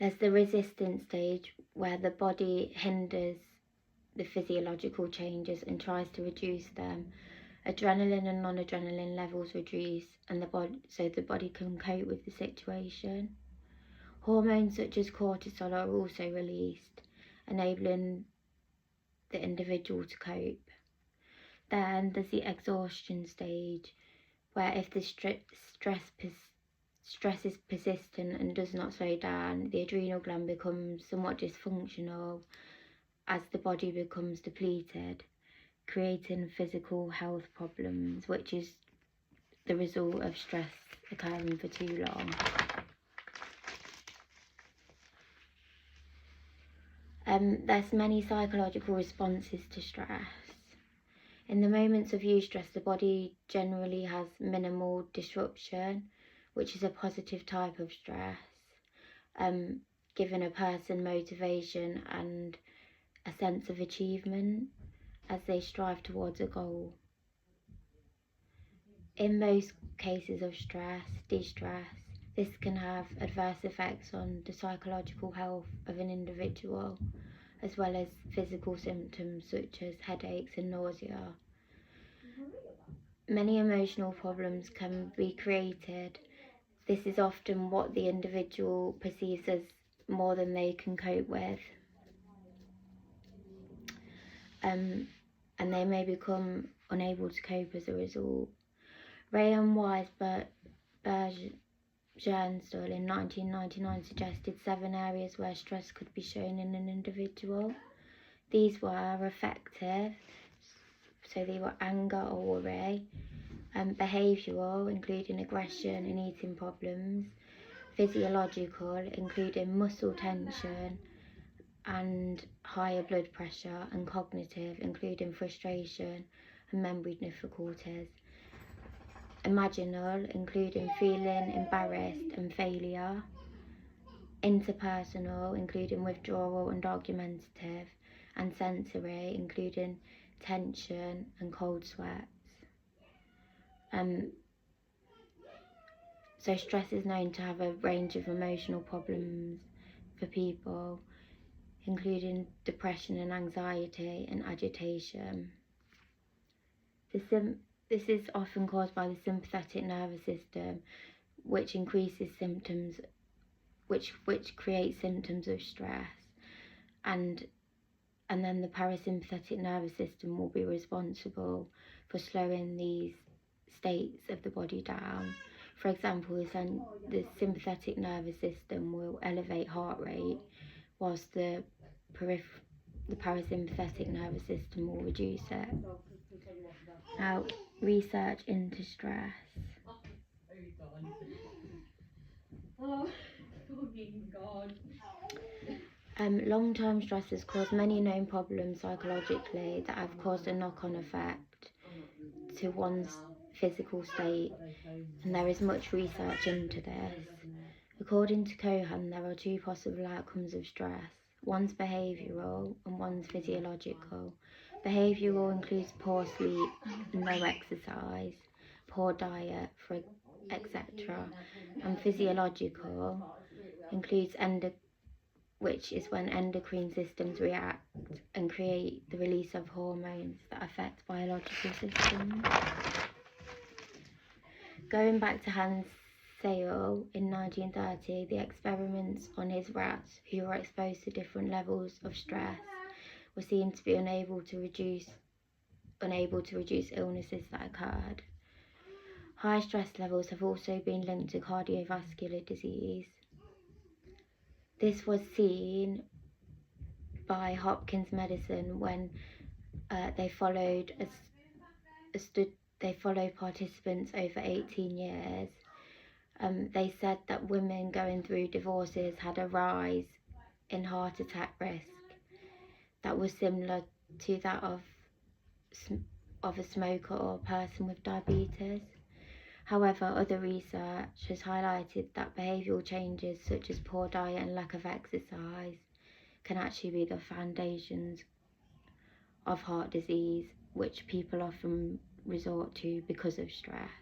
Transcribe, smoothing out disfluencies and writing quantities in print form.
There's the resistance stage, where the body hinders the physiological changes and tries to reduce them. Adrenaline and non-adrenaline levels reduce, and the body can cope with the situation. Hormones such as cortisol are also released, enabling the individual to cope. Then there's the exhaustion stage, where if the stress is persistent and does not slow down, the adrenal gland becomes somewhat dysfunctional as the body becomes depleted, creating physical health problems, which is the result of stress occurring for too long. There's many psychological responses to stress. In the moments of eustress, the body generally has minimal disruption, which is a positive type of stress, giving a person motivation and a sense of achievement as they strive towards a goal. In most cases of distress, this can have adverse effects on the psychological health of an individual, as well as physical symptoms such as headaches and nausea. Many emotional problems can be created. This is often what the individual perceives as more than they can cope with. And they may become unable to cope as a result. Ray and Weisbergenstall in 1999 suggested 7 areas where stress could be shown in an individual. These were affective, so they were anger or worry, behavioural, including aggression and eating problems, physiological, including muscle tension and higher blood pressure, and cognitive, including frustration and memory difficulties, imaginal, including feeling embarrassed and failure, interpersonal, including withdrawal and argumentative, and sensory, including tension and cold sweats. So stress is known to have a range of emotional problems for people, including depression and anxiety and agitation. This is often caused by the sympathetic nervous system, which increases symptoms, which creates symptoms of stress, and then the parasympathetic nervous system will be responsible for slowing these states of the body down. For example, the sympathetic nervous system will elevate heart rate, whilst the parasympathetic nervous system will reduce it. Now, research into stress. Oh, God. Long-term stressors cause many known problems psychologically that have caused a knock-on effect to one's physical state, and there is much research into this. According to Cohen, there are 2 possible outcomes of stress. One's behavioural and one's physiological. Behavioural includes poor sleep, no exercise, poor diet, etc. And physiological includes which is when endocrine systems react and create the release of hormones that affect biological systems. Going back to Hans Seyl in 1930, the experiments on his rats who were exposed to different levels of stress were seen to be unable to reduce illnesses that occurred. High stress levels have also been linked to cardiovascular disease. This was seen by Hopkins Medicine when they followed participants over 18 years. They said that women going through divorces had a rise in heart attack risk that was similar to that of a smoker or a person with diabetes. However, other research has highlighted that behavioural changes such as poor diet and lack of exercise can actually be the foundations of heart disease, which people often resort to because of stress.